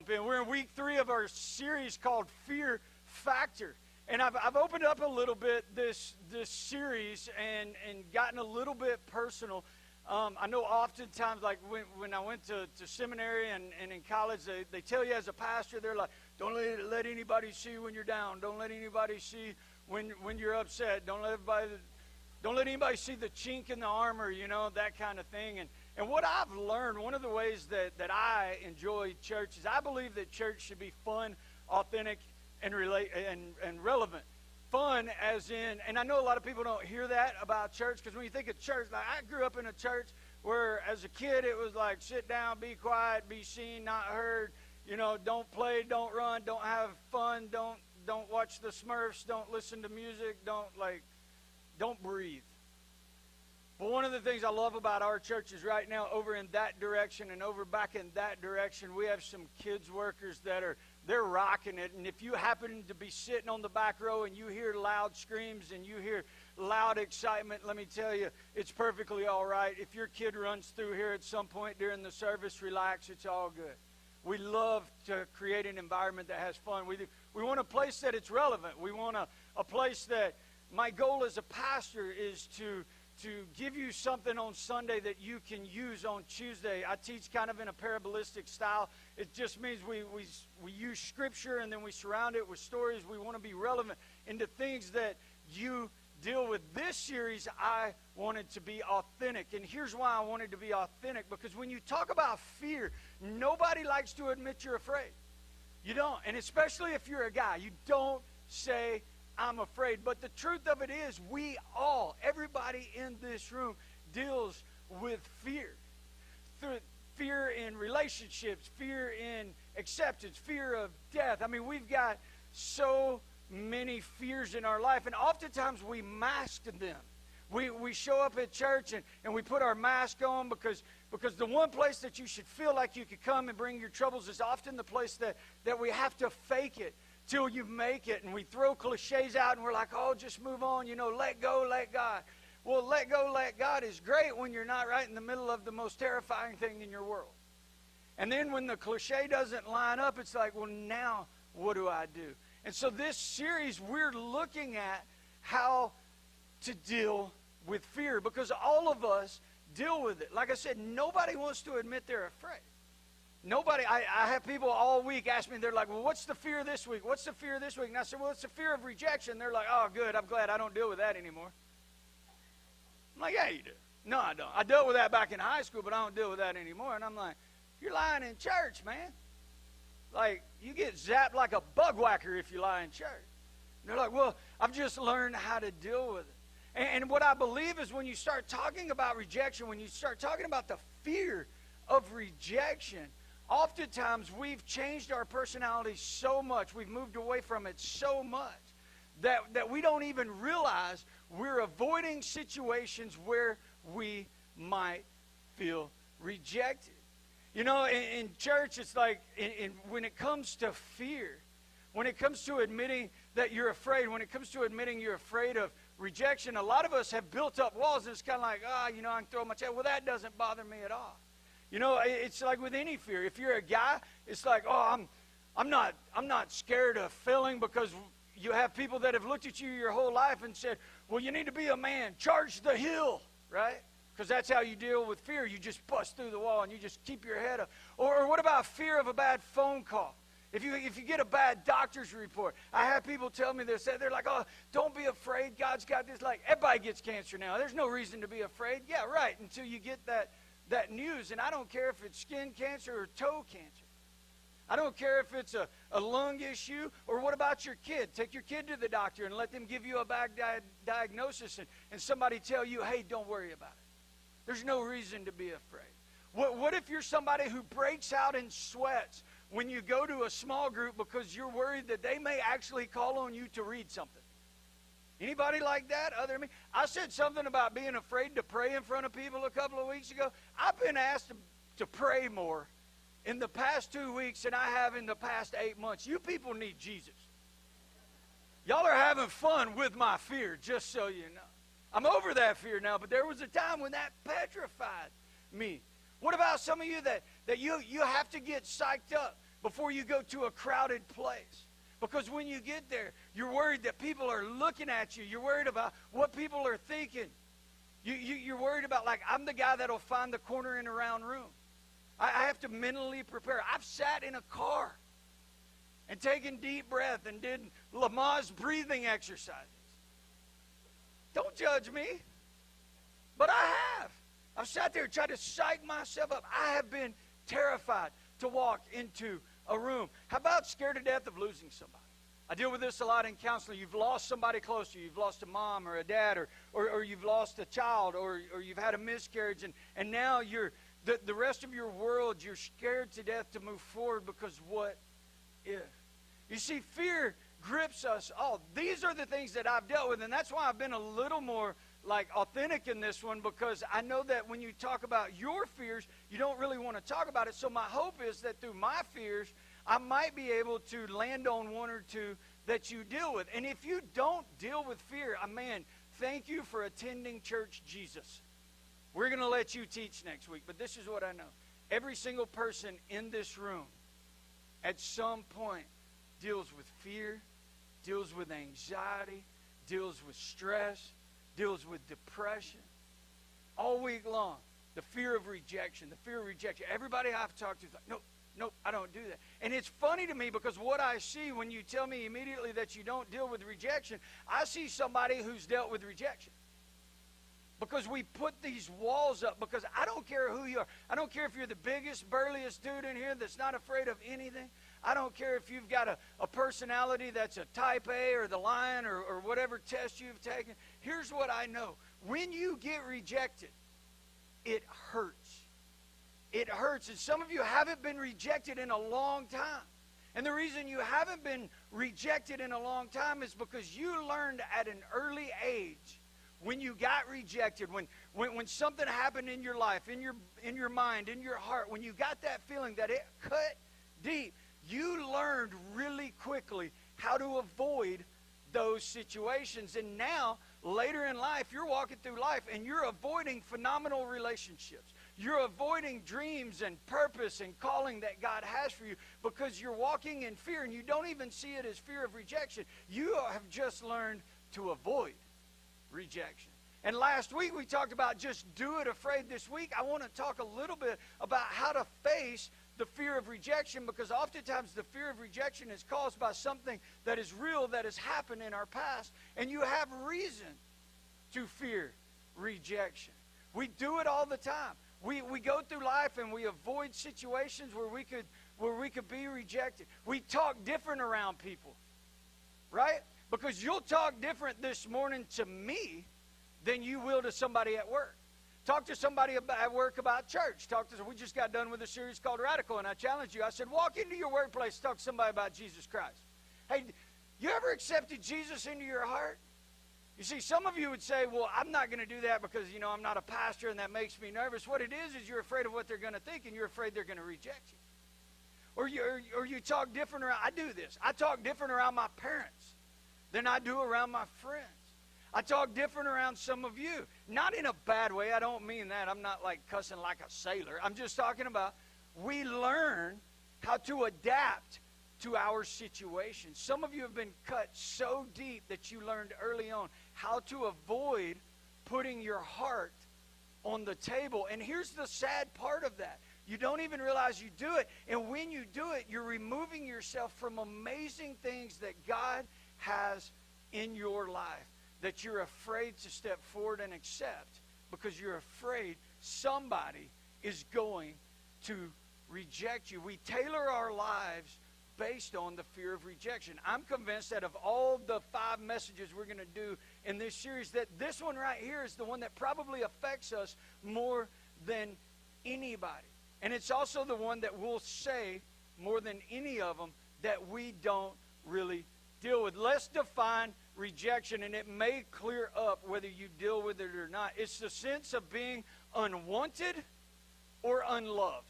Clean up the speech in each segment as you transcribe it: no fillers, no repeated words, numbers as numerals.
And we're in week 3 of our series called Fear Factor. And I've opened up a little bit this series and gotten a little bit personal. I know oftentimes, like when I went to seminary and in college, they tell you as a pastor, they're like, don't let anybody see when you're down. Don't let anybody see when you're upset. Don't let anybody see the chink in the armor, that kind of thing. And what I've learned, one of the ways that I enjoy church is I believe that church should be fun, authentic, and relevant. Fun as in, and I know a lot of people don't hear that about church, because when you think of church, like I grew up in a church where as a kid it was like sit down, be quiet, be seen, not heard, don't play, don't run, don't have fun, don't watch the Smurfs, don't listen to music, don't breathe. But one of the things I love about our church is right now over in that direction and over back in that direction, we have some kids workers they're rocking it. And if you happen to be sitting on the back row and you hear loud screams and you hear loud excitement, let me tell you, it's perfectly all right. If your kid runs through here at some point during the service, relax, it's all good. We love to create an environment that has fun. We want a place that it's relevant. We want a place that my goal as a pastor is to give you something on Sunday that you can use on Tuesday. I teach kind of in a parabolistic style. It just means we use Scripture and then we surround it with stories. We want to be relevant into things that you deal with. This series, I wanted to be authentic. And here's why I wanted to be authentic. Because when you talk about fear, nobody likes to admit you're afraid. You don't. And especially if you're a guy, you don't say, I'm afraid. But the truth of it is, everybody in this room deals with fear. Fear in relationships, fear in acceptance, fear of death. I mean, we've got so many fears in our life, and oftentimes we mask them. We show up at church and we put our mask on because the one place that you should feel like you could come and bring your troubles is often the place that we have to fake it till you make it, and we throw cliches out and we're like, oh, just move on, let go, let God. Well, let go, let God is great when you're not right in the middle of the most terrifying thing in your world. And then when the cliche doesn't line up, it's like, well, now what do I do? And so this series, we're looking at how to deal with fear, because all of us deal with it. Like I said, nobody wants to admit they're afraid. Nobody, I have people all week ask me, they're like, well, what's the fear this week? What's the fear this week? And I said, well, it's the fear of rejection. They're like, oh, good, I'm glad I don't deal with that anymore. I'm like, yeah, you do. No, I don't. I dealt with that back in high school, but I don't deal with that anymore. And I'm like, you're lying in church, man. Like, you get zapped like a bug whacker if you lie in church. And they're like, well, I've just learned how to deal with it. And what I believe is when you start talking about rejection, when you start talking about the fear of rejection, oftentimes we've changed our personality so much, we've moved away from it so much, that we don't even realize we're avoiding situations where we might feel rejected. In church, it's like when it comes to fear, when it comes to admitting that you're afraid, when it comes to admitting you're afraid of rejection, a lot of us have built up walls, and it's kind of like, I can throw my chest. Well, that doesn't bother me at all. It's like with any fear. If you're a guy, it's like, I'm not scared of failing, because you have people that have looked at you your whole life and said, well, you need to be a man. Charge the hill, right? Because that's how you deal with fear. You just bust through the wall and you just keep your head up. Or what about fear of a bad phone call? If you get a bad doctor's report, I have people tell me this. They're like, oh, don't be afraid. God's got this. Like, everybody gets cancer now. There's no reason to be afraid. Yeah, right, until you get that news. And I don't care if it's skin cancer or toe cancer. I don't care if it's a lung issue, or what about your kid? Take your kid to the doctor and let them give you a bad diagnosis and somebody tell you, hey, don't worry about it. There's no reason to be afraid. What if you're somebody who breaks out in sweats when you go to a small group because you're worried that they may actually call on you to read something? Anybody like that other than me? I said something about being afraid to pray in front of people a couple of weeks ago. I've been asked to pray more in the past 2 weeks than I have in the past 8 months. You people need Jesus. Y'all are having fun with my fear, just so you know. I'm over that fear now, but there was a time when that petrified me. What about some of you that you have to get psyched up before you go to a crowded place. Because when you get there, you're worried that people are looking at you. You're worried about what people are thinking. You're worried about, like, I'm the guy that'll find the corner in a round room. I have to mentally prepare. I've sat in a car and taken deep breath and did Lamaze breathing exercises. Don't judge me. But I have. I've sat there and tried to psych myself up. I have been terrified to walk into a room. How about scared to death of losing somebody? I deal with this a lot in counseling. You've lost somebody close to you. You've lost a mom or a dad, or you've lost a child, or you've had a miscarriage, and now the rest of your world, you're scared to death to move forward because what if? You see, fear grips us all. These are the things that I've dealt with, and that's why I've been a little more like authentic in this one, because I know that when you talk about your fears, you don't really want to talk about it. So my hope is that through my fears, I might be able to land on one or two that you deal with. And if you don't deal with fear, man, thank you for attending Church Jesus. We're going to let you teach next week, but this is what I know. Every single person in this room at some point deals with fear, deals with anxiety, deals with stress, deals with depression. All week long, the fear of rejection, the fear of rejection. Everybody I've talked to is like, nope, I don't do that. And it's funny to me because what I see when you tell me immediately that you don't deal with rejection, I see somebody who's dealt with rejection. Because we put these walls up, because I don't care who you are. I don't care if you're the biggest, burliest dude in here that's not afraid of anything. I don't care if you've got a personality that's a type A or the lion or whatever test you've taken. Here's what I know. When you get rejected, it hurts. It hurts. And some of you haven't been rejected in a long time. And the reason you haven't been rejected in a long time is because you learned at an early age, when you got rejected, when something happened in your life, in your mind, in your heart, when you got that feeling that it cut deep, you learned really quickly how to avoid those situations. And now, later in life, you're walking through life and you're avoiding phenomenal relationships. You're avoiding dreams and purpose and calling that God has for you because you're walking in fear, and you don't even see it as fear of rejection. You have just learned to avoid rejection. And last week we talked about just do it afraid. This week I want to talk a little bit about how to face the fear of rejection, because oftentimes the fear of rejection is caused by something that is real, that has happened in our past, and you have reason to fear rejection. We do it all the time. We go through life and we avoid situations where we could be rejected. We talk different around people, right? Because you'll talk different this morning to me than you will to somebody at work. Talk to somebody at work about church. We just got done with a series called Radical, and I challenged you. I said, walk into your workplace, talk to somebody about Jesus Christ. Hey, you ever accepted Jesus into your heart? You see, some of you would say, well, I'm not going to do that because, I'm not a pastor and that makes me nervous. What it is you're afraid of what they're going to think, and you're afraid they're going to reject you. Or you talk different around. I do this. I talk different around my parents than I do around my friends. I talk different around some of you. Not in a bad way. I don't mean that. I'm not like cussing like a sailor. I'm just talking about we learn how to adapt to our situation. Some of you have been cut so deep that you learned early on how to avoid putting your heart on the table. And here's the sad part of that. You don't even realize you do it. And when you do it, you're removing yourself from amazing things that God has in your life, that you're afraid to step forward and accept because you're afraid somebody is going to reject you. We tailor our lives based on the fear of rejection. I'm convinced that of all the 5 messages we're going to do in this series, that this one right here is the one that probably affects us more than anybody. And it's also the one that we'll say more than any of them that we don't really deal with. Let's define rejection, and it may clear up whether you deal with it or not. It's the sense of being unwanted or unloved.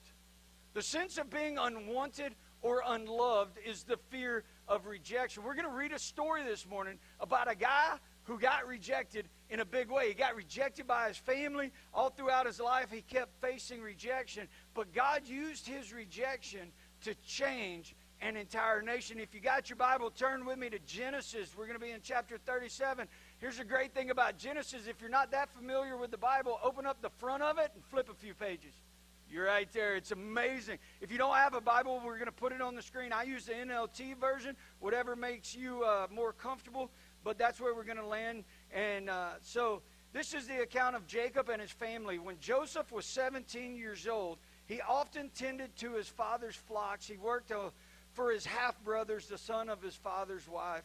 The sense of being unwanted or unloved is the fear of rejection. We're going to read a story this morning about a guy who got rejected in a big way. He got rejected by his family. All throughout his life, he kept facing rejection. But God used his rejection to change an entire nation. If you got your Bible, turn with me to Genesis. We're going to be in chapter 37. Here's a great thing about Genesis. If you're not that familiar with the Bible, open up the front of it and flip a few pages. You're right there. It's amazing. If you don't have a Bible, we're going to put it on the screen. I use the NLT version, whatever makes you more comfortable, but that's where we're going to land. And so this is the account of Jacob and his family. When Joseph was 17 years old, he often tended to his father's flocks. He worked for his half-brothers, the son of his father's wife.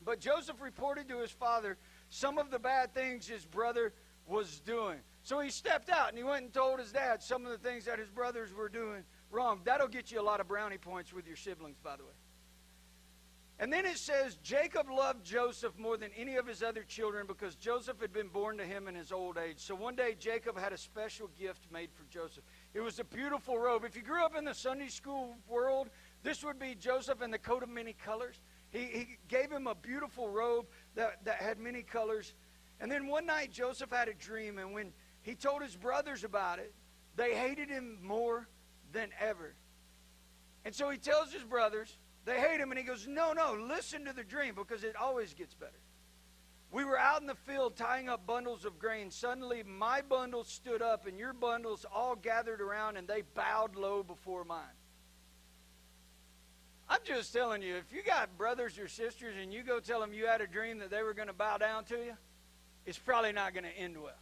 But Joseph reported to his father some of the bad things his brother was doing. So he stepped out and he went and told his dad some of the things that his brothers were doing wrong. That'll get you a lot of brownie points with your siblings, by the way. And then it says, Jacob loved Joseph more than any of his other children because Joseph had been born to him in his old age. So one day Jacob had a special gift made for Joseph. It was a beautiful robe. If you grew up in the Sunday school world, this would be Joseph in the coat of many colors. He gave him a beautiful robe that had many colors. And then one night Joseph had a dream, and when he told his brothers about it, they hated him more than ever. And so he tells his brothers, they hate him, and he goes, no, listen to the dream because it always gets better. We were out in the field tying up bundles of grain. Suddenly my bundles stood up, and your bundles all gathered around, and they bowed low before mine. I'm just telling you, if you got brothers or sisters and you go tell them you had a dream that they were going to bow down to you, it's probably not going to end well.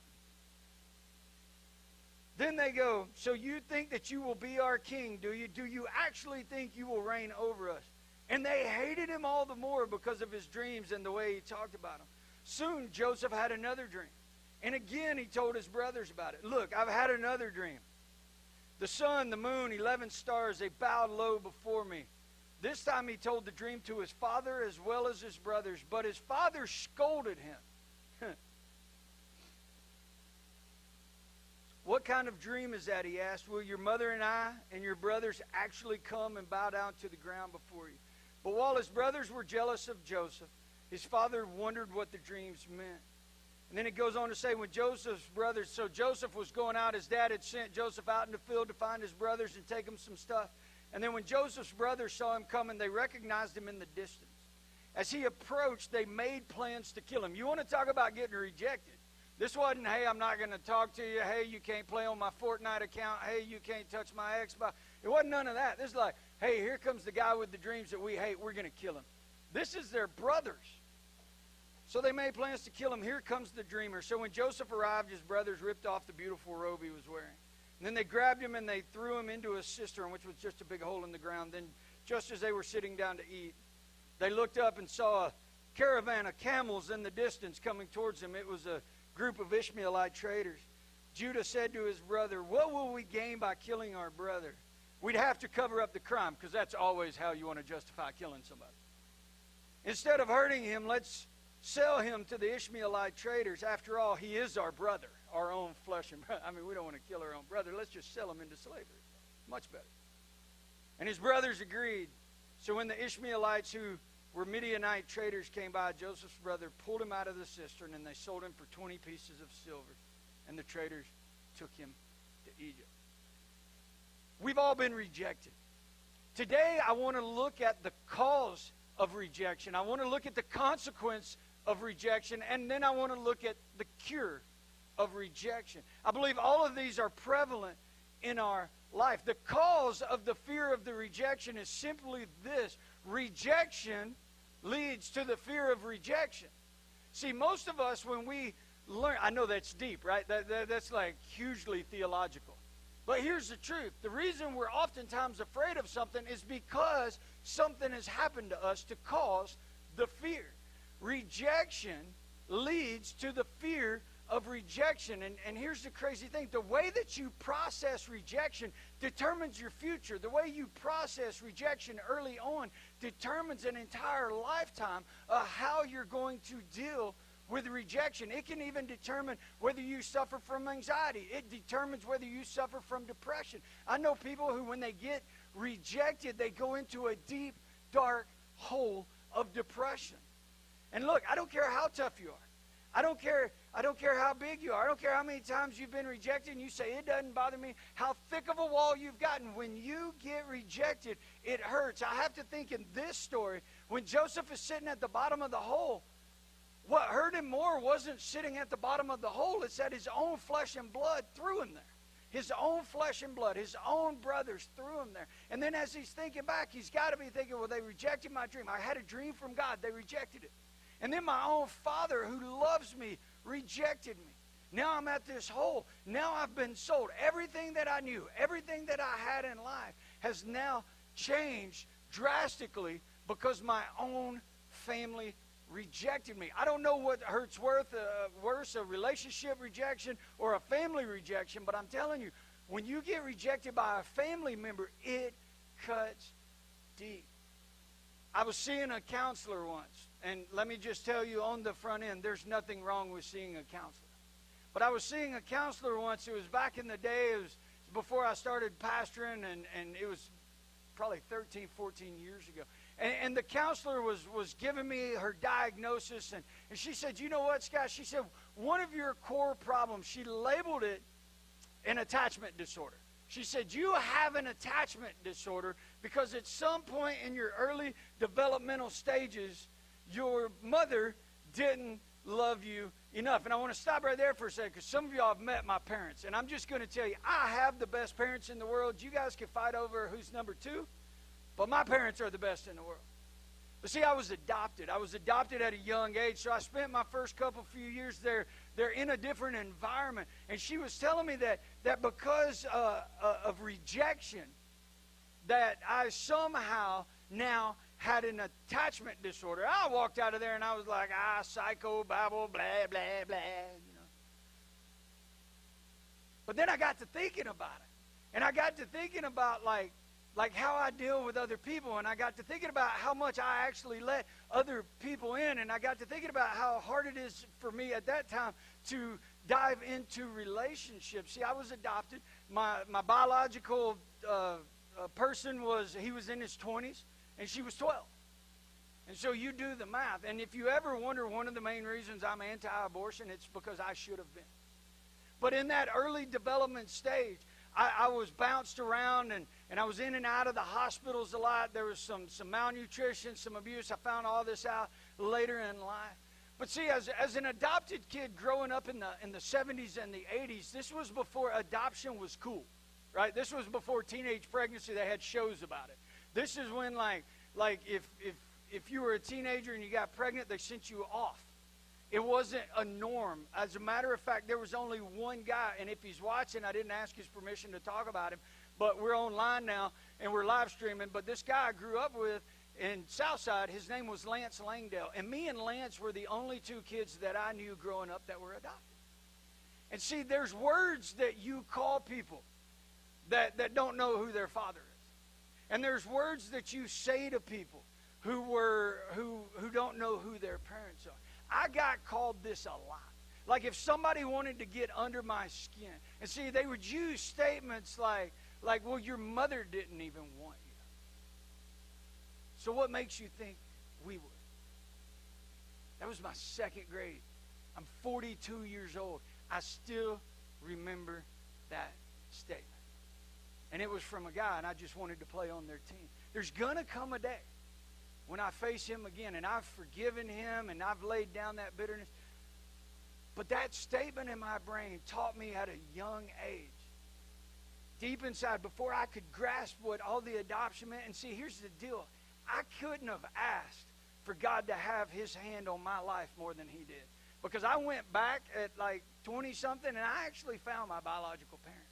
Then they go, so you think that you will be our king, do you? Do you actually think you will reign over us? And they hated him all the more because of his dreams and the way he talked about them. Soon Joseph had another dream. And again he told his brothers about it. Look, I've had another dream. The sun, the moon, 11 stars, they bowed low before me. This time he told the dream to his father as well as his brothers. But his father scolded him. What kind of dream is that, he asked. Will your mother and I and your brothers actually come and bow down to the ground before you? But while his brothers were jealous of Joseph, his father wondered what the dreams meant. And then it goes on to say, when Joseph's brothers, so Joseph was going out, his dad had sent Joseph out in the field to find his brothers and take them some stuff. And then when Joseph's brothers saw him coming, they recognized him in the distance. As he approached, they made plans to kill him. You want to talk about getting rejected? This wasn't, hey, I'm not going to talk to you. Hey, you can't play on my Fortnite account. Hey, you can't touch my Xbox. It wasn't none of that. This is like, hey, here comes the guy with the dreams that we hate. We're going to kill him. This is their brothers. So they made plans to kill him. Here comes the dreamer. So when Joseph arrived, his brothers ripped off the beautiful robe he was wearing. And then they grabbed him and they threw him into a cistern, which was just a big hole in the ground. Then just as they were sitting down to eat, they looked up and saw a caravan of camels in the distance coming towards them. It was a group of Ishmaelite traders. Judah said to his brother, what will we gain by killing our brother? We'd have to cover up the crime, because that's always how you want to justify killing somebody. Instead of hurting him, let's sell him to the Ishmaelite traders. After all, he is our brother, our own flesh and blood. I mean, we don't want to kill our own brother. Let's just sell him into slavery. Much better. And his brothers agreed. So when the Ishmaelites who were Midianite traders came by, Joseph's brother pulled him out of the cistern, and they sold him for 20 pieces of silver. And the traders took him to Egypt. We've all been rejected. Today, I want to look at the cause of rejection. I want to look at the consequence of rejection, and then I want to look at the cure of rejection. I believe all of these are prevalent in our life. The cause of the fear of the rejection is simply this: rejection leads to the fear of rejection. See, most of us, when we learn, I know that's deep, right? That's like hugely theological. But here's the truth. The reason we're oftentimes afraid of something is because something has happened to us to cause the fear. Rejection leads to the fear of rejection. And here's the crazy thing. The way that you process rejection determines your future. The way you process rejection early on determines an entire lifetime of how you're going to deal with rejection. It can even determine whether you suffer from anxiety. It determines whether you suffer from depression. I know people who, when they get rejected, they go into a deep, dark hole of depression. And look, I don't care how tough you are. I don't care how big you are. I don't care how many times you've been rejected and you say, it doesn't bother me. How thick of a wall you've gotten. When you get rejected, it hurts. I have to think in this story, when Joseph is sitting at the bottom of the hole, what hurt him more wasn't sitting at the bottom of the hole. It's that his own flesh and blood threw him there. His own flesh and blood, his own brothers threw him there. And then as he's thinking back, he's got to be thinking, well, they rejected my dream. I had a dream from God. They rejected it. And then my own father who loves me rejected me. Now I'm at this hole. Now I've been sold. Everything that I knew, everything that I had in life has now changed drastically because my own family rejected me. I don't know what hurts worse, a relationship rejection or a family rejection, but I'm telling you, when you get rejected by a family member, it cuts deep. I was seeing a counselor once, and let me just tell you on the front end, there's nothing wrong with seeing a counselor. But I was seeing a counselor once. It was back in the day. It was before I started pastoring, and it was probably 13, 14 years ago. And the counselor was giving me her diagnosis, and she said, you know what, Scott? She said, one of your core problems, she labeled it an attachment disorder. She said, you have an attachment disorder because at some point in your early developmental stages, your mother didn't love you enough. And I want to stop right there for a second because some of y'all have met my parents. And I'm just going to tell you, I have the best parents in the world. You guys can fight over who's number two. But my parents are the best in the world. But see, I was adopted. I was adopted at a young age, so I spent my first few years there. They're in a different environment. And she was telling me that because of rejection, that I somehow now had an attachment disorder. I walked out of there and I was like, psycho, babble, blah, blah, blah, you know. But then I got to thinking about it. And I got to thinking about like how I deal with other people, and I got to thinking about how much I actually let other people in, and I got to thinking about how hard it is for me at that time to dive into relationships. See, I was adopted. My biological person was in his 20s, and she was 12. And so you do the math. And if you ever wonder one of the main reasons I'm anti-abortion, it's because I should have been. But in that early development stage, I was bounced around, and I was in and out of the hospitals a lot. There was some malnutrition, some abuse. I found all this out later in life. But see, as an adopted kid growing up in the 70s and the 80s, this was before adoption was cool, right? This was before teenage pregnancy. They had shows about it. This is when, like if you were a teenager and you got pregnant, they sent you off. It wasn't a norm. As a matter of fact, there was only one guy, and if he's watching, I didn't ask his permission to talk about him, but we're online now, and we're live streaming. But this guy I grew up with in Southside, his name was Lance Langdale, and me and Lance were the only two kids that I knew growing up that were adopted. And see, there's words that you call people that don't know who their father is. And there's words that you say to people who don't know who their parents are. I got called this a lot. Like if somebody wanted to get under my skin. And see, they would use statements like, well, your mother didn't even want you. So what makes you think we would? That was my second grade. I'm 42 years old. I still remember that statement. And it was from a guy, and I just wanted to play on their team. There's going to come a day when I face him again, and I've forgiven him, and I've laid down that bitterness. But that statement in my brain taught me at a young age, deep inside, before I could grasp what all the adoption meant. And see, here's the deal. I couldn't have asked for God to have his hand on my life more than he did. Because I went back at like 20-something, and I actually found my biological parents.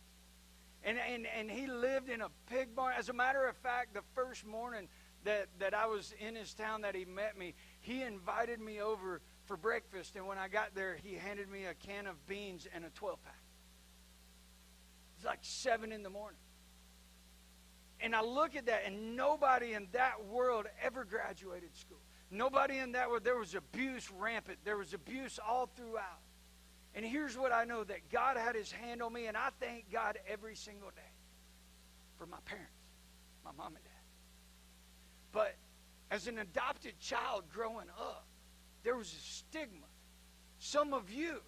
And he lived in a pig barn. As a matter of fact, the first morning that I was in his town that he met me, he invited me over for breakfast, and when I got there, he handed me a can of beans and a 12-pack. It's like 7 in the morning. And I look at that, and nobody in that world ever graduated school. Nobody in that world, there was abuse rampant. There was abuse all throughout. And here's what I know, that God had his hand on me, and I thank God every single day for my parents, my mom and dad. But as an adopted child growing up, there was a stigma some of you,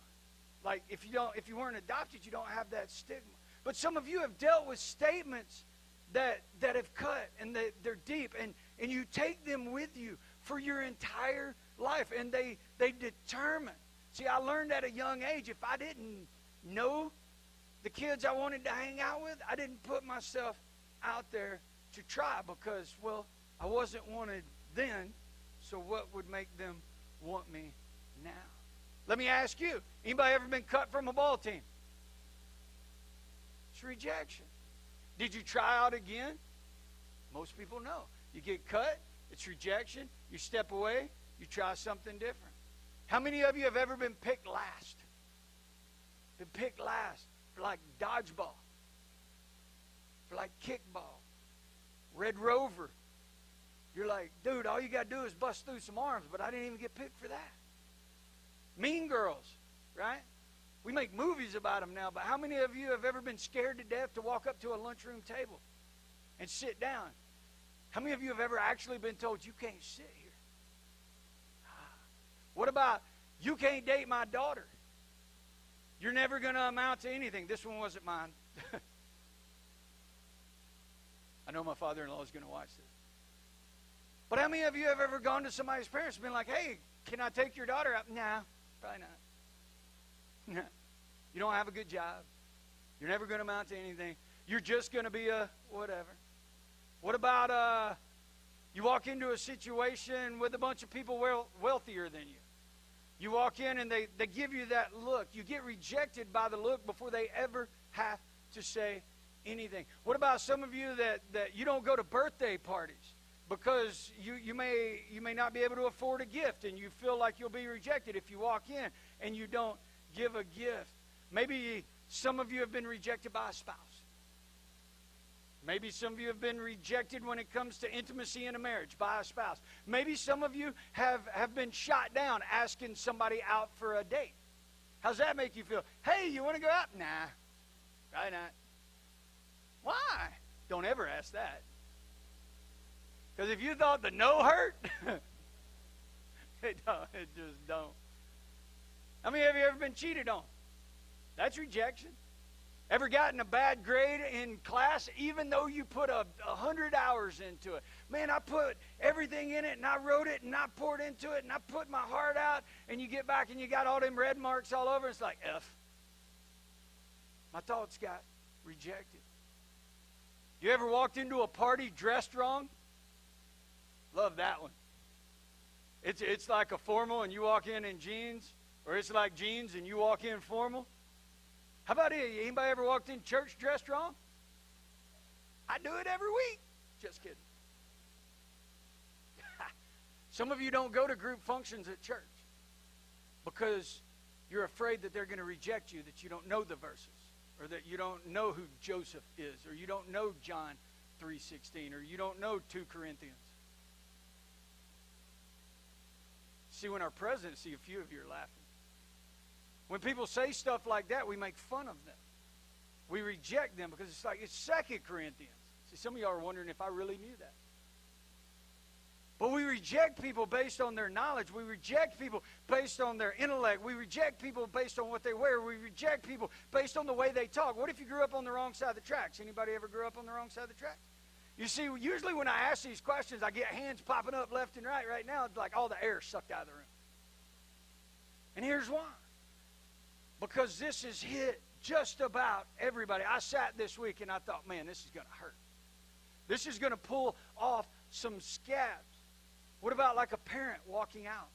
like if you weren't adopted, you don't have that stigma. But some of you have dealt with statements that have cut and that they're deep, and you take them with you for your entire life, and they determine. See, I learned at a young age, if I didn't know the kids I wanted to hang out with, I didn't put myself out there to try because, well, I wasn't wanted then, so what would make them want me now? Let me ask you, anybody ever been cut from a ball team? It's rejection. Did you try out again? Most people know. You get cut, it's rejection, you step away, you try something different. How many of you have ever been picked last? Been picked last for like dodgeball, for like kickball, Red Rover. You're like, dude, all you got to do is bust through some arms, but I didn't even get picked for that. Mean Girls, right? We make movies about them now, but how many of you have ever been scared to death to walk up to a lunchroom table and sit down? How many of you have ever actually been told, you can't sit here? What about, you can't date my daughter? You're never going to amount to anything. This one wasn't mine. I know my father-in-law is going to watch this. But how many of you have ever gone to somebody's parents and been like, hey, can I take your daughter out? Nah, probably not. Nah. You don't have a good job. You're never going to amount to anything. You're just going to be a whatever. What about you walk into a situation with a bunch of people wealthier than you? You walk in and they give you that look. You get rejected by the look before they ever have to say anything. What about some of you that you don't go to birthday parties because you may not be able to afford a gift and you feel like you'll be rejected if you walk in and you don't give a gift? Maybe some of you have been rejected by a spouse. Maybe some of you have been rejected when it comes to intimacy in a marriage by a spouse. Maybe some of you have been shot down asking somebody out for a date. How's that make you feel? Hey, you want to go out? Nah, probably not. Why? Don't ever ask that. Because if you thought the no hurt, it just don't. How many of you ever been cheated on? That's rejection. Ever gotten a bad grade in class even though you put 100 hours into it? Man, I put everything in it and I wrote it and I poured into it and I put my heart out, and you get back and you got all them red marks all over. It's like, F. My thoughts got rejected. You ever walked into a party dressed wrong? Love that one. It's like a formal and you walk in jeans, or it's like jeans and you walk in formal. How about it? Anybody ever walked in church dressed wrong? I do it every week. Just kidding. Some of you don't go to group functions at church because you're afraid that they're going to reject you, that you don't know the verses, or that you don't know who Joseph is, or you don't know John 3:16, or you don't know 2 Corinthians. See, when our presidents see a few of you are laughing. When people say stuff like that, we make fun of them. We reject them because it's like, it's 2 Corinthians. See, some of y'all are wondering if I really knew that. But we reject people based on their knowledge. We reject people based on their intellect. We reject people based on what they wear. We reject people based on the way they talk. What if you grew up on the wrong side of the tracks? Anybody ever grew up on the wrong side of the tracks? You see, usually when I ask these questions, I get hands popping up left and right. Right now, it's like all the air sucked out of the room. And here's why. Because this has hit just about everybody. I sat this week and I thought, man, this is going to hurt. This is going to pull off some scabs. What about like a parent walking out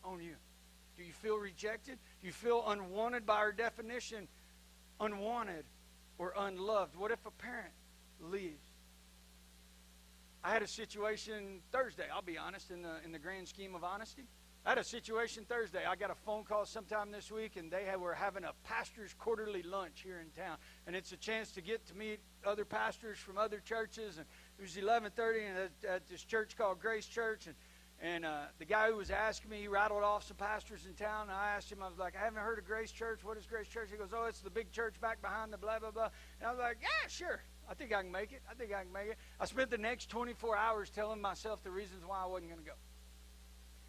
on you? Do you feel rejected? Do you feel unwanted? By our definition, unwanted or unloved. What if a parent leaves? I had a situation Thursday, I'll be honest, in the grand scheme of honesty. I had a situation Thursday. I got a phone call sometime this week, and they were having a pastor's quarterly lunch here in town. And it's a chance to get to meet other pastors from other churches. And it was 11:30 at this church called Grace Church. And the guy who was asking me, he rattled off some pastors in town. And I asked him, I was like, I haven't heard of Grace Church. What is Grace Church? He goes, oh, it's the big church back behind the blah, blah, blah. And I was like, yeah, sure. I think I can make it. I spent the next 24 hours telling myself the reasons why I wasn't going to go.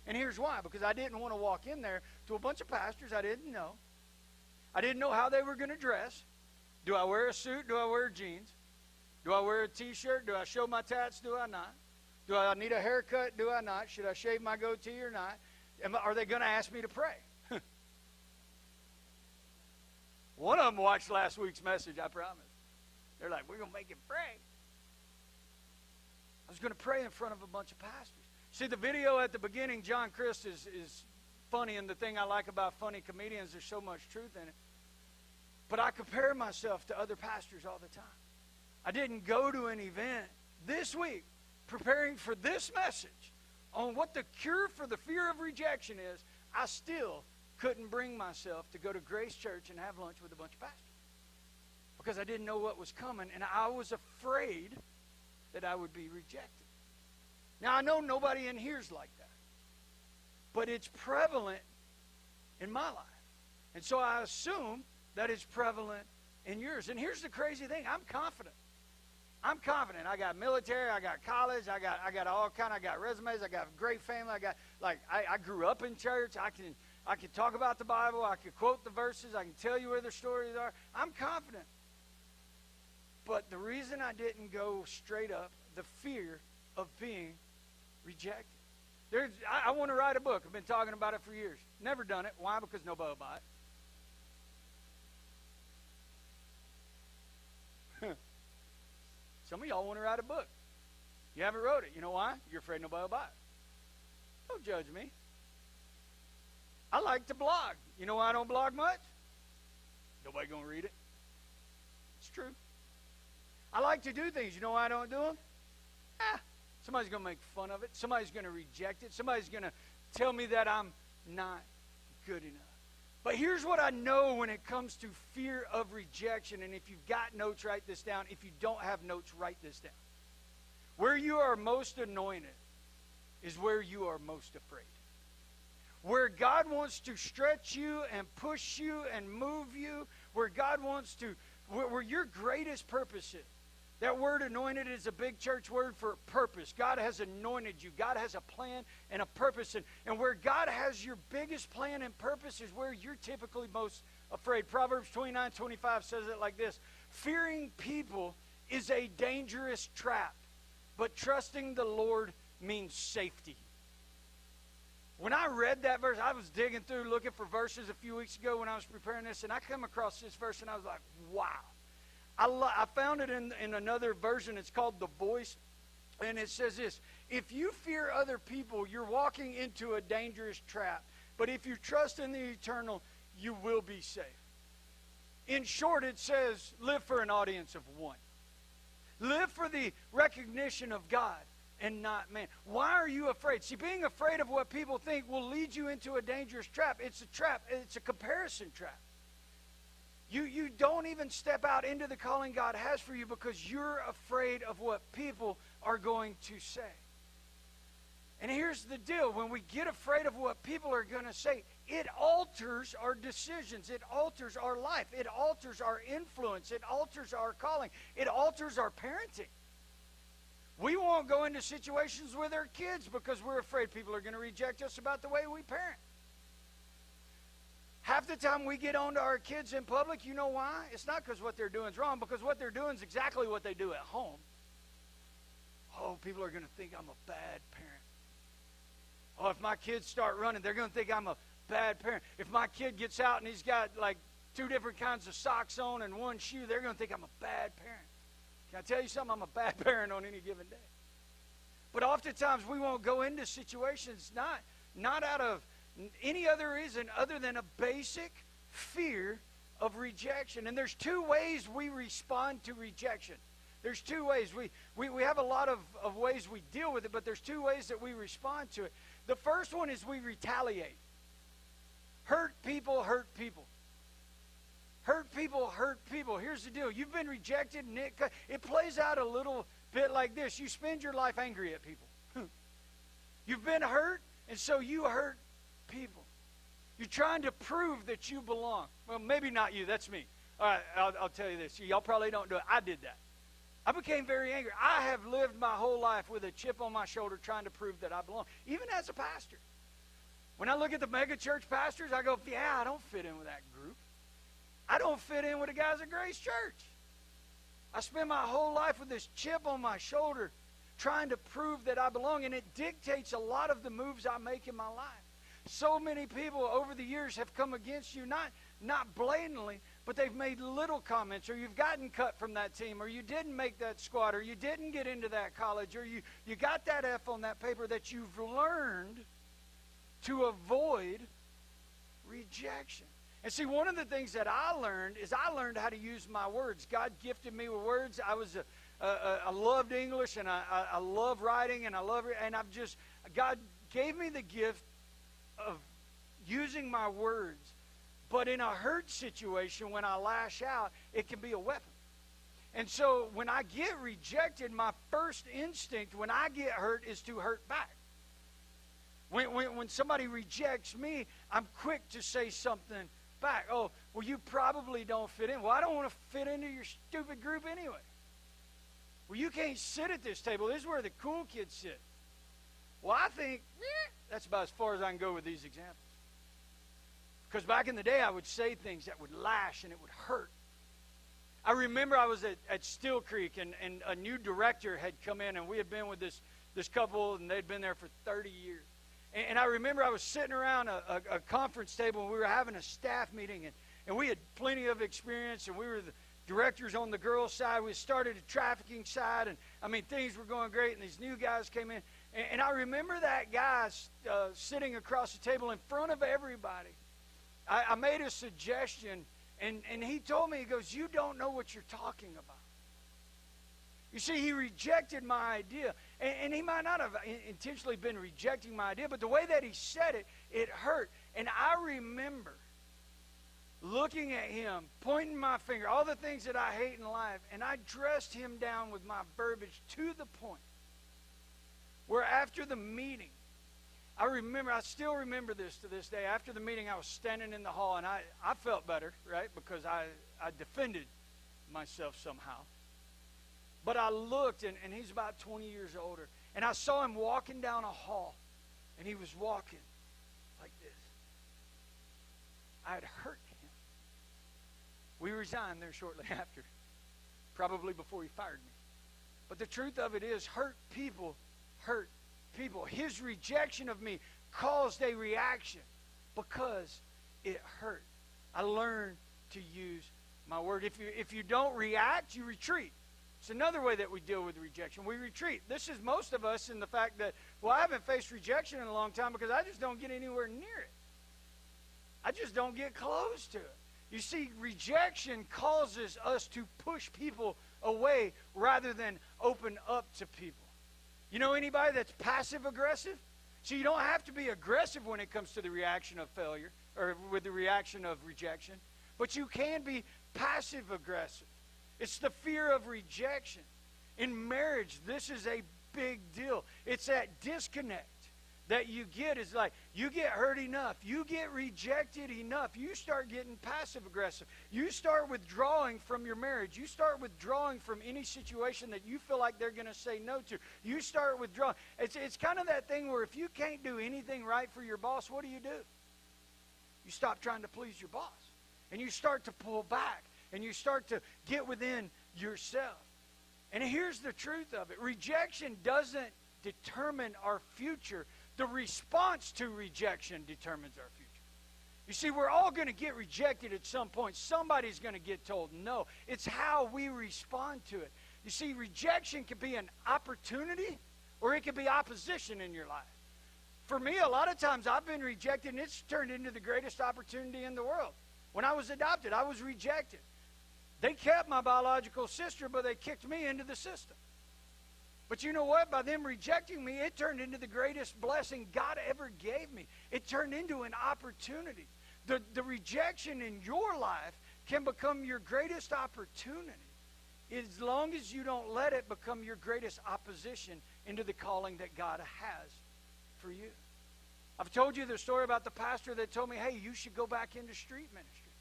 And here's why. Because I didn't want to walk in there to a bunch of pastors I didn't know. I didn't know how they were going to dress. Do I wear a suit? Do I wear jeans? Do I wear a T-shirt? Do I show my tats? Do I not? Do I need a haircut? Do I not? Should I shave my goatee or not? Are they going to ask me to pray? One of them watched last week's message, I promise. They're like, we're going to make him pray. I was going to pray in front of a bunch of pastors. See, the video at the beginning, John Christ is funny, and the thing I like about funny comedians, there's so much truth in it. But I compare myself to other pastors all the time. I didn't go to an event this week preparing for this message on what the cure for the fear of rejection is. I still couldn't bring myself to go to Grace Church and have lunch with a bunch of pastors because I didn't know what was coming, and I was afraid that I would be rejected. Now, I know nobody in here is like that, but it's prevalent in my life, and so I assume that it's prevalent in yours. And here's the crazy thing. I'm confident. I got military, I got college, I got all kind. I got resumes, I got a great family. I grew up in church. I can talk about the Bible. I can quote the verses. I can tell you where the stories are. I'm confident. But the reason I didn't go straight up, the fear of being rejected. I want to write a book. I've been talking about it for years. Never done it. Why? Because nobody will buy it. Some of y'all want to write a book. You haven't wrote it. You know why? You're afraid nobody will buy it. Don't judge me. I like to blog. You know why I don't blog much? Nobody going to read it. It's true. I like to do things. You know why I don't do them? Somebody's going to make fun of it. Somebody's going to reject it. Somebody's going to tell me that I'm not good enough. But here's what I know when it comes to fear of rejection. And if you've got notes, write this down. If you don't have notes, write this down. Where you are most anointed is where you are most afraid. Where God wants to stretch you and push you and move you, where God wants to, where your greatest purpose is. That word anointed is a big church word for purpose. God has anointed you. God has a plan and a purpose. And where God has your biggest plan and purpose is where you're typically most afraid. Proverbs 29:25 says it like this. Fearing people is a dangerous trap, but trusting the Lord means safety. When I read that verse, I was digging through looking for verses a few weeks ago when I was preparing this, and I come across this verse, and I was like, wow. I found it in another version. It's called The Voice, and it says this. If you fear other people, you're walking into a dangerous trap. But if you trust in the eternal, you will be safe. In short, it says, live for an audience of one. Live for the recognition of God and not man. Why are you afraid? See, being afraid of what people think will lead you into a dangerous trap. It's a trap. It's a comparison trap. You don't even step out into the calling God has for you because you're afraid of what people are going to say. And here's the deal. When we get afraid of what people are going to say, it alters our decisions. It alters our life. It alters our influence. It alters our calling. It alters our parenting. We won't go into situations with our kids because we're afraid people are going to reject us about the way we parent. Half the time we get on to our kids in public, you know why? It's not because what they're doing is wrong, because what they're doing is exactly what they do at home. Oh, people are going to think I'm a bad parent. Oh, if my kids start running, they're going to think I'm a bad parent. If my kid gets out and he's got like 2 different kinds of socks on and 1 shoe, they're going to think I'm a bad parent. Can I tell you something? I'm a bad parent on any given day. But oftentimes we won't go into situations not out of any other reason other than a basic fear of rejection. And there's 2 ways we respond to rejection. There's 2 ways. We have a lot of ways we deal with it, but there's 2 ways that we respond to it. The first one is we retaliate. Hurt people hurt people. Hurt people hurt people. Here's the deal. You've been rejected, and it plays out a little bit like this. You spend your life angry at people. You've been hurt, and so you hurt people. You're trying to prove that you belong. Well, maybe not you. That's me. All right, I'll tell you this. Y'all probably don't do it. I did that. I became very angry. I have lived my whole life with a chip on my shoulder trying to prove that I belong, even as a pastor. When I look at the mega church pastors, I go, yeah, I don't fit in with that group. I don't fit in with the guys at Grace Church. I spend my whole life with this chip on my shoulder trying to prove that I belong, and it dictates a lot of the moves I make in my life. So many people over the years have come against you, not blatantly, but they've made little comments, or you've gotten cut from that team, or you didn't make that squad, or you didn't get into that college, or you got that F on that paper, that you've learned to avoid rejection. And see, one of the things that I learned is I learned how to use my words. God gifted me with words. I loved English, and I love writing, and God gave me the gift of using my words. But in a hurt situation, when I lash out, it can be a weapon. And so when I get rejected, my first instinct when I get hurt is to hurt back. When somebody rejects me, I'm quick to say something back. Oh, well, you probably don't fit in. Well, I don't want to fit into your stupid group anyway. Well, you can't sit at this table. This is where the cool kids sit. Well, I think that's about as far as I can go with these examples. Because back in the day, I would say things that would lash and it would hurt. I remember I was at Still Creek, and a new director had come in, and we had been with this couple, and they'd been there for 30 years. And I remember I was sitting around a conference table, and we were having a staff meeting, and we had plenty of experience, and we were the directors on the girls' side. We started a trafficking side, and I mean, things were going great, and these new guys came in. And I remember that guy sitting across the table in front of everybody. I made a suggestion, and he told me, he goes, you don't know what you're talking about. You see, he rejected my idea. And he might not have intentionally been rejecting my idea, but the way that he said it, it hurt. And I remember looking at him, pointing my finger, all the things that I hate in life, and I dressed him down with my verbiage to the point where after the meeting, I still remember this to this day. After the meeting, I was standing in the hall, and I felt better, right, because I defended myself somehow. But I looked, and he's about 20 years older, and I saw him walking down a hall, and he was walking like this. I had hurt him. We resigned there shortly after, probably before he fired me. But the truth of it is, hurt people hurt people. His rejection of me caused a reaction because it hurt. I learned to use my word. If you don't react, you retreat. It's another way that we deal with rejection. We retreat. This is most of us in the fact that, well, I haven't faced rejection in a long time because I just don't get anywhere near it. I just don't get close to it. You see, rejection causes us to push people away rather than open up to people. You know anybody that's passive-aggressive? So you don't have to be aggressive when it comes to the reaction of failure or with the reaction of rejection, but you can be passive-aggressive. It's the fear of rejection. In marriage, this is a big deal. It's that disconnect that you get. Is like you get hurt enough, you get rejected enough, you start getting passive-aggressive. You start withdrawing from your marriage. You start withdrawing from any situation that you feel like they're going to say no to. You start withdrawing. It's kind of that thing where if you can't do anything right for your boss, what do? You stop trying to please your boss, and you start to pull back, and you start to get within yourself. And here's the truth of it. Rejection doesn't determine our future. The response to rejection determines our future. You see, we're all going to get rejected at some point. Somebody's going to get told no. It's how we respond to it. You see, rejection can be an opportunity or it can be opposition in your life. For me, a lot of times I've been rejected, and it's turned into the greatest opportunity in the world. When I was adopted, I was rejected. They kept my biological sister, but they kicked me into the system. But you know what? By them rejecting me, it turned into the greatest blessing God ever gave me. It turned into an opportunity. The rejection in your life can become your greatest opportunity as long as you don't let it become your greatest opposition into the calling that God has for you. I've told you the story about the pastor that told me, hey, you should go back into street ministry.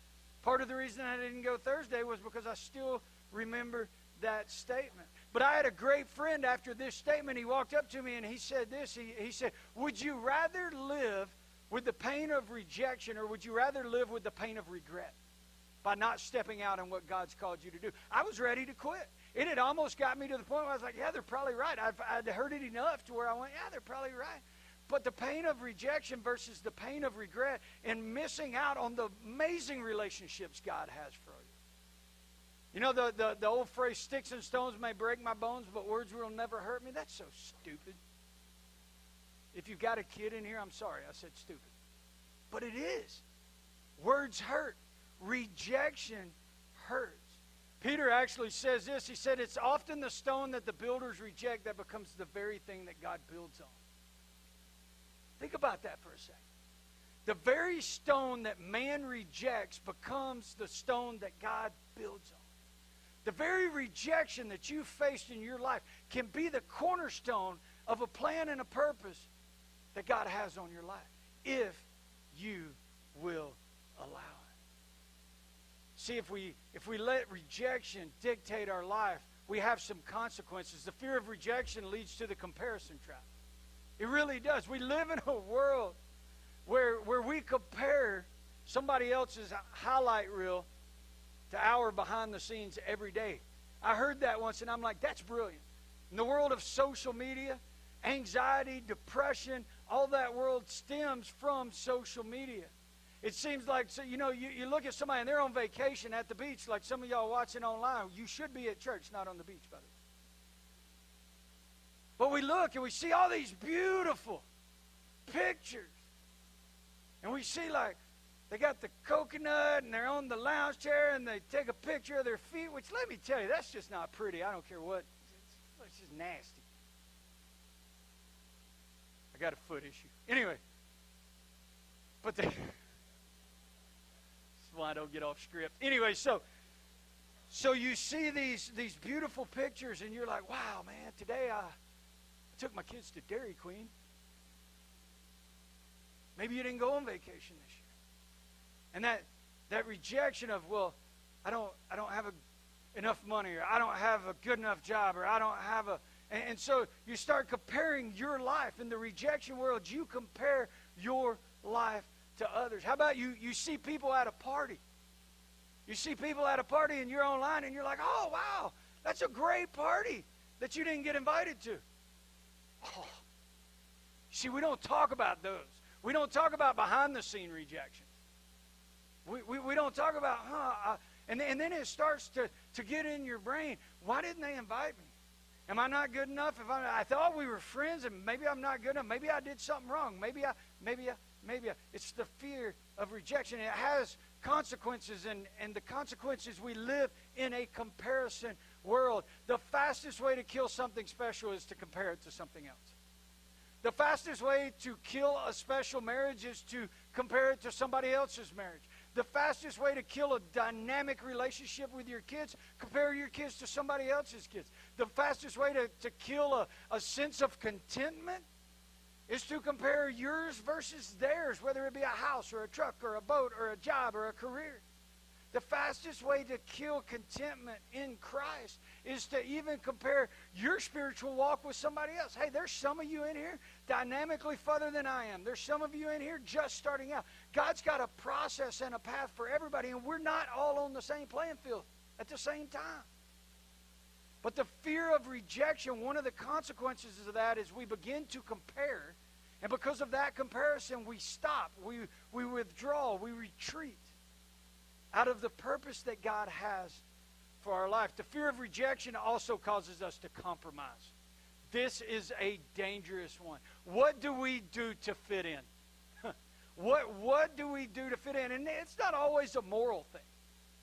Part of the reason I didn't go Thursday was because I still remember that statement. But I had a great friend after this statement. He walked up to me and he said this. He said, would you rather live with the pain of rejection, or would you rather live with the pain of regret by not stepping out on what God's called you to do? I was ready to quit. It had almost got me to the point where I was like, yeah, they're probably right. I'd heard it enough to where I went, yeah, they're probably right. But the pain of rejection versus the pain of regret and missing out on the amazing relationships God has for you. You know, the old phrase, sticks and stones may break my bones, but words will never hurt me. That's so stupid. If you've got a kid in here, I'm sorry, I said stupid. But it is. Words hurt. Rejection hurts. Peter actually says this. He said, it's often the stone that the builders reject that becomes the very thing that God builds on. Think about that for a second. The very stone that man rejects becomes the stone that God builds on. The very rejection that you faced in your life can be the cornerstone of a plan and a purpose that God has on your life, if you will allow it. See, if we let rejection dictate our life, we have some consequences. The fear of rejection leads to the comparison trap. It really does. We live in a world where we compare somebody else's highlight reel to our behind the scenes every day. I heard that once, and I'm like, that's brilliant. In the world of social media, anxiety, depression, all that world stems from social media. It seems like, so you know, you look at somebody and they're on vacation at the beach, like some of y'all watching online. You should be at church, not on the beach, by the way. But we look and we see all these beautiful pictures. And we see, like, they got the coconut and they're on the lounge chair and they take a picture of their feet, which, let me tell you, that's just not pretty. I don't care what. It's just nasty. I got a foot issue. Anyway. But this is why I don't get off script. Anyway, so you see these beautiful pictures and you're like, wow, man, today I took my kids to Dairy Queen. Maybe you didn't go on vacation this year. And that rejection of, well, I don't have enough money, or I don't have a good enough job, or I don't have and so you start comparing your life. In the rejection world, you compare your life to others. How about you see people at a party? You see people at a party and you're online and you're like, oh, wow, that's a great party that you didn't get invited to. Oh. See, we don't talk about those. We don't talk about behind-the-scene rejections. We don't talk about, and then it starts to get in your brain. Why didn't they invite me? Am I not good enough? I thought we were friends, and maybe I'm not good enough. Maybe I did something wrong. Maybe it's the fear of rejection. It has consequences, and the consequences, we live in a comparison world. The fastest way to kill something special is to compare it to something else. The fastest way to kill a special marriage is to compare it to somebody else's marriage. The fastest way to kill a dynamic relationship with your kids, compare your kids to somebody else's kids. The fastest way to kill a sense of contentment is to compare yours versus theirs, whether it be a house or a truck or a boat or a job or a career. The fastest way to kill contentment in Christ is to even compare your spiritual walk with somebody else. Hey, there's some of you in here dynamically further than I am. There's some of you in here just starting out. God's got a process and a path for everybody, and we're not all on the same playing field at the same time. But the fear of rejection, one of the consequences of that is we begin to compare, and because of that comparison, we stop, we withdraw, we retreat out of the purpose that God has for our life. The fear of rejection also causes us to compromise. This is a dangerous one. What do we do to fit in? What do we do to fit in? And it's not always a moral thing,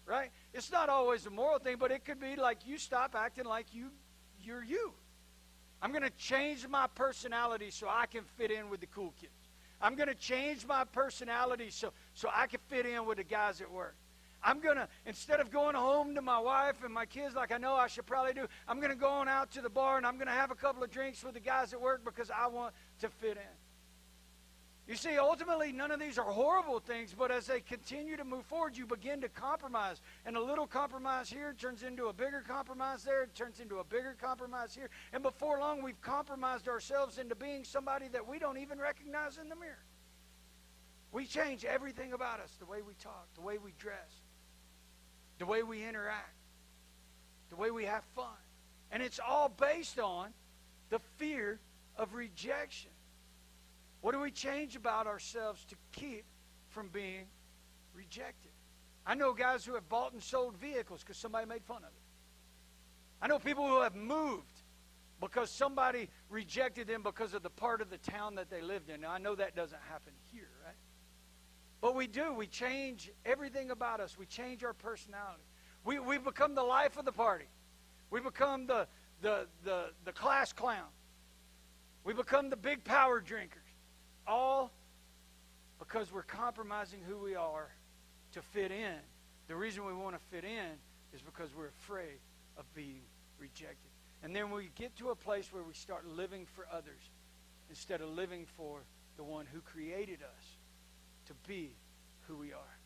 right? It's not always a moral thing, but it could be like you stop acting like you're you. I'm going to change my personality so I can fit in with the cool kids. I'm going to change my personality so I can fit in with the guys at work. I'm going to, instead of going home to my wife and my kids like I know I should probably do, I'm going to go on out to the bar and I'm going to have a couple of drinks with the guys at work because I want to fit in. You see, ultimately, none of these are horrible things, but as they continue to move forward, you begin to compromise. And a little compromise here turns into a bigger compromise there, it turns into a bigger compromise here. And before long, we've compromised ourselves into being somebody that we don't even recognize in the mirror. We change everything about us, the way we talk, the way we dress, the way we interact, the way we have fun. And it's all based on the fear of rejection. What do we change about ourselves to keep from being rejected? I know guys who have bought and sold vehicles because somebody made fun of it. I know people who have moved because somebody rejected them because of the part of the town that they lived in. Now, I know that doesn't happen here, right? But we do. We change everything about us. We change our personality. We become the life of the party. We become the class clown. We become the big power drinkers. All because we're compromising who we are to fit in. The reason we want to fit in is because we're afraid of being rejected. And then we get to a place where we start living for others instead of living for the one who created us to be who we are.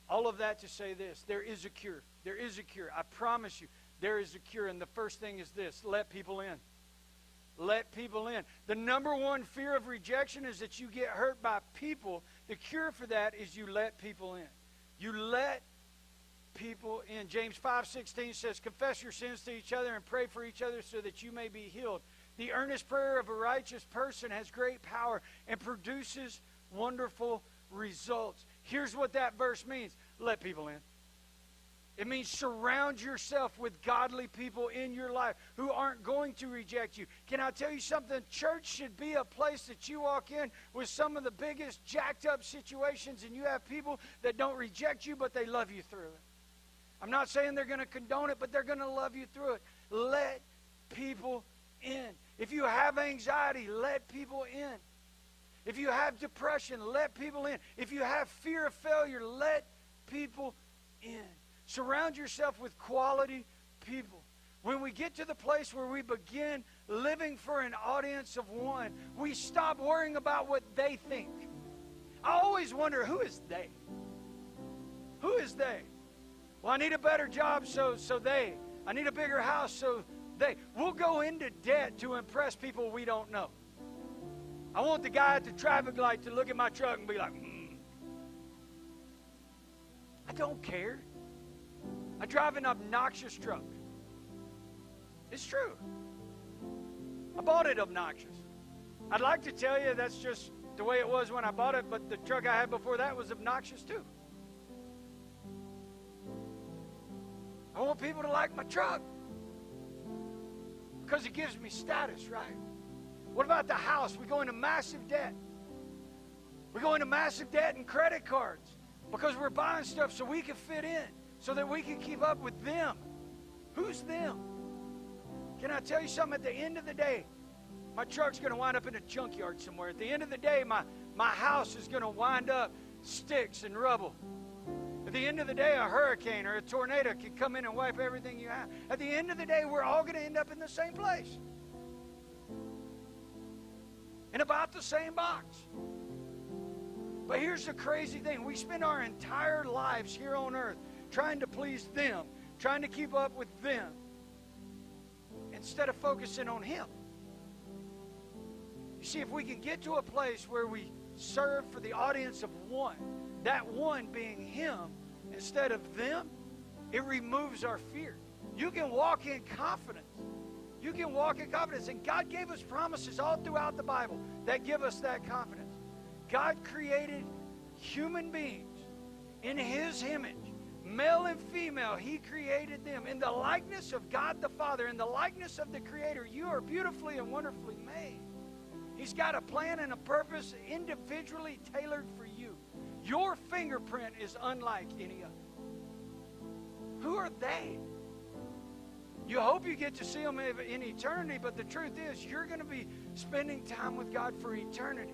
All of that to say this: there is a cure. There is a cure. I promise you, there is a cure. And the first thing is this: let people in. Let people in. The number one fear of rejection is that you get hurt by people. The cure for that is you let people in. You let people in. James 5:16 says, confess your sins to each other and pray for each other so that you may be healed. The earnest prayer of a righteous person has great power and produces wonderful results. Here's what that verse means: let people in. It means surround yourself with godly people in your life who aren't going to reject you. Can I tell you something? Church should be a place that you walk in with some of the biggest jacked up situations, and you have people that don't reject you, but they love you through it. I'm not saying they're going to condone it, but they're going to love you through it. Let people in. If you have anxiety, let people in. If you have depression, let people in. If you have fear of failure, let people in. Surround yourself with quality people. When we get to the place where we begin living for an audience of one, we stop worrying about what they think. I always wonder, who is they? Who is they? Well, I need a better job, so they. I need a bigger house, so they. We'll go into debt to impress people we don't know. I want the guy at the traffic light to look at my truck and be like, I don't care. I drive an obnoxious truck. It's true. I bought it obnoxious. I'd like to tell you that's just the way it was when I bought it, but the truck I had before that was obnoxious too. I want people to like my truck because it gives me status, right? What about the house? We go into massive debt. We go into massive debt and credit cards because we're buying stuff so we can fit in, so that we can keep up with them. Who's them? Can I tell you something? At the end of the day, my truck's going to wind up in a junkyard somewhere. At the end of the day, my house is going to wind up sticks and rubble. At the end of the day, a hurricane or a tornado can come in and wipe everything you have. At the end of the day, we're all going to end up in the same place. In about the same box. But here's the crazy thing. We spend our entire lives here on earth trying to please them, trying to keep up with them, instead of focusing on Him. You see, if we can get to a place where we serve for the audience of one, that one being Him instead of them, it removes our fear. You can walk in confidence. You can walk in confidence. And God gave us promises all throughout the Bible that give us that confidence. God created human beings in His image. Male and female, He created them. In the likeness of God the Father, in the likeness of the Creator, you are beautifully and wonderfully made. He's got a plan and a purpose individually tailored for you. Your fingerprint is unlike any other. Who are they? You hope you get to see them in eternity, but the truth is you're going to be spending time with God for eternity.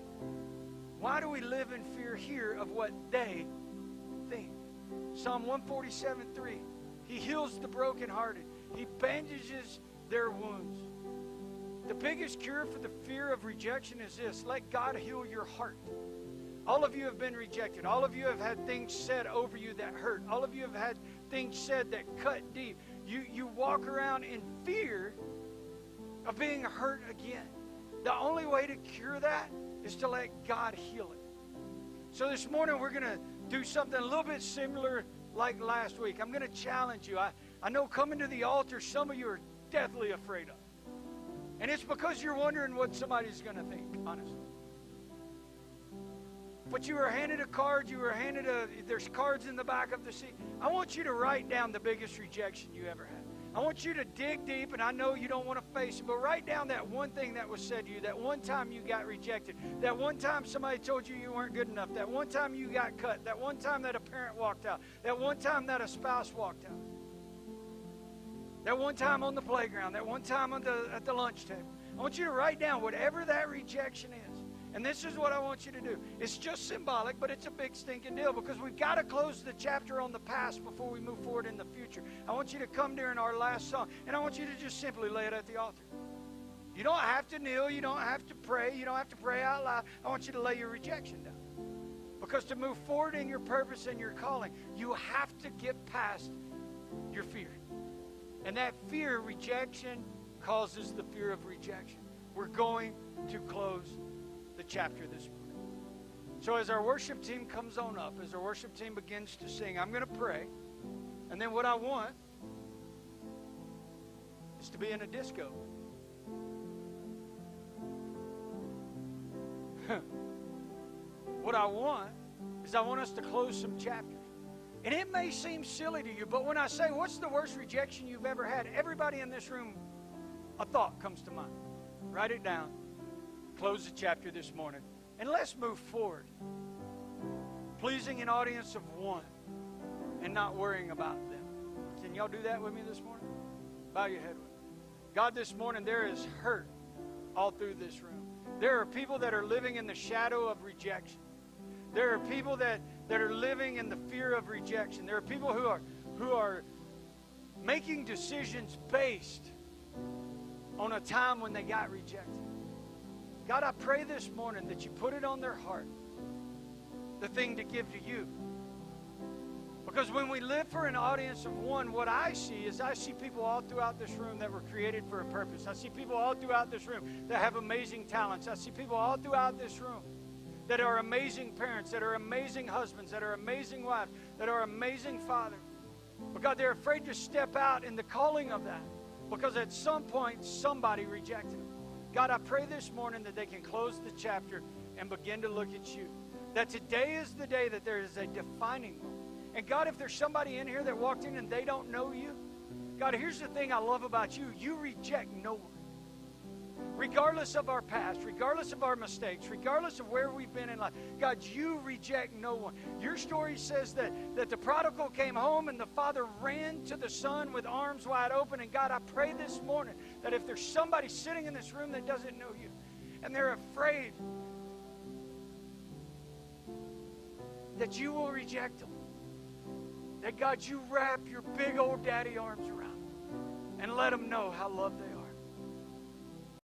Why do we live in fear here of what they think? Psalm 147:3. He heals the brokenhearted. He bandages their wounds. The biggest cure for the fear of rejection is this: let God heal your heart. All of you have been rejected. All of you have had things said over you that hurt. All of you have had things said that cut deep. You walk around in fear of being hurt again. The only way to cure that is to let God heal it. So this morning we're going to do something a little bit similar like last week. I'm going to challenge you. I know coming to the altar, some of you are deathly afraid of. And it's because you're wondering what somebody's going to think, honestly. But you were handed a card, there's cards in the back of the seat. I want you to write down the biggest rejection you ever had. I want you to dig deep, and I know you don't want to face it, but write down that one thing that was said to you, that one time you got rejected, that one time somebody told you you weren't good enough, that one time you got cut, that one time that a parent walked out, that one time that a spouse walked out, that one time on the playground, that one time at the lunch table. I want you to write down whatever that rejection is. And this is what I want you to do. It's just symbolic, but it's a big stinking deal because we've got to close the chapter on the past before we move forward in the future. I want you to come during our last song, and I want you to just simply lay it at the altar. You don't have to kneel. You don't have to pray. You don't have to pray out loud. I want you to lay your rejection down. Because to move forward in your purpose and your calling, you have to get past your fear. And that fear, rejection, causes the fear of rejection. We're going to close the chapter this morning. So as our worship team comes on up, as our worship team begins to sing, I'm going to pray. And then what I want is to be in a disco. What I want is I want us to close some chapters. And it may seem silly to you, but when I say, what's the worst rejection you've ever had? Everybody in this room, a thought comes to mind. Write it down. Close the chapter this morning. And let's move forward. Pleasing an audience of one and not worrying about them. Can y'all do that with me this morning? Bow your head with me. God, this morning there is hurt all through this room. There are people that are living in the shadow of rejection. There are people that are living in the fear of rejection. There are people who are making decisions based on a time when they got rejected. God, I pray this morning that you put it on their heart, the thing to give to you. Because when we live for an audience of one, what I see people all throughout this room that were created for a purpose. I see people all throughout this room that have amazing talents. I see people all throughout this room that are amazing parents, that are amazing husbands, that are amazing wives, that are amazing fathers. But God, they're afraid to step out in the calling of that because at some point somebody rejected them. God, I pray this morning that they can close the chapter and begin to look at you. That today is the day that there is a defining moment. And God, if there's somebody in here that walked in and they don't know you, God, here's the thing I love about you. You reject no one. Regardless of our past, regardless of our mistakes, regardless of where we've been in life, God, you reject no one. Your story says that the prodigal came home and the father ran to the son with arms wide open. And God, I pray this morning that if there's somebody sitting in this room that doesn't know you and they're afraid that you will reject them, that God, you wrap your big old daddy arms around them and let them know how loved they are.